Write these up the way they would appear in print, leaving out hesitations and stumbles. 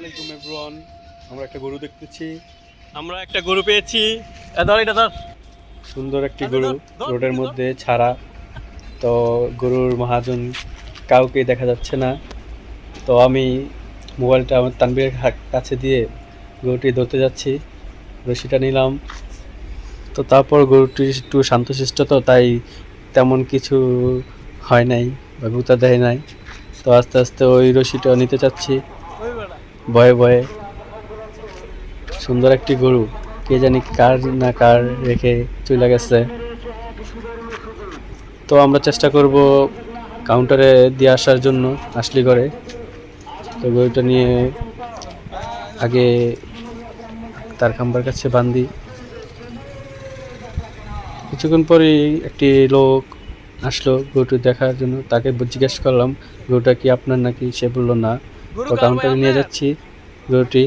আলাইকুম এভরিওয়ান। আমরা একটা গরু দেখতেছি। আমরা একটা গরু পেয়েছি। ধর এটা ধর। সুন্দর একটি গরু রোডের মধ্যে ছাড়া। তো গরুর মহাজন কাউকে দেখা যাচ্ছে না। তো আমি মোবাইলটা আমার তানবীরের কাছে দিয়ে গরুটি ধরতে যাচ্ছি, রশিটা নিলাম। তো তারপর গরুটি একটু শান্তশিষ্ট, তো তাই তেমন কিছু হয় নাই বা গুতা দেয় নাই। তো আস্তে আস্তে ওই রশিটা নিতে চাচ্ছি ভয়ে ভয়ে। সুন্দর একটি গরু, কে জানি কার না কার রেখে চলে গেছে। তো আমরা চেষ্টা করব কাউন্টারে দিয়ে আসার জন্য আসলি করে। তো গরুটা নিয়ে আগে তার খাম্বার কাছে বান্ধি। কিছুক্ষণ পরেই একটি লোক আসলো গরুটি দেখার জন্য। তাকে জিজ্ঞেস করলাম গরুটা কি আপনার নাকি? সে বললো না। তো কাউন্টারে নিয়ে যাচ্ছি গরুটি।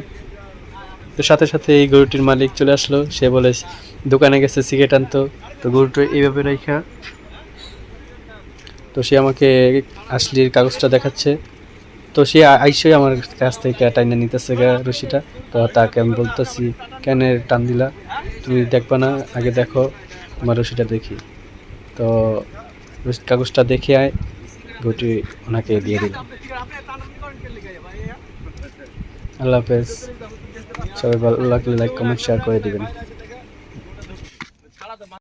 তো সাথে সাথে এই গরুটির মালিক চলে আসলো। সে বলে দোকানে গেছে সিগারেট আনতো। তো গরুটা এইভাবে রাখা। তো সে আমাকে আসলির কাগজটা দেখাচ্ছে। তো সে আইসই আমার কাছ থেকে টাইনে নিতেছে রশিটা। তো তাকে আমি বলতেছি, কেন টান দিলা? তুমি দেখবা না? আগে দেখো, তোমার রশিটা দেখি। তো কাগজটা দেখে গরুটি ওনাকে দিয়ে দিলাম। আল্লাহ হাফেজ। সবাই ভালো লাগলে লাইক কমেন্ট শেয়ার করে দিবেন।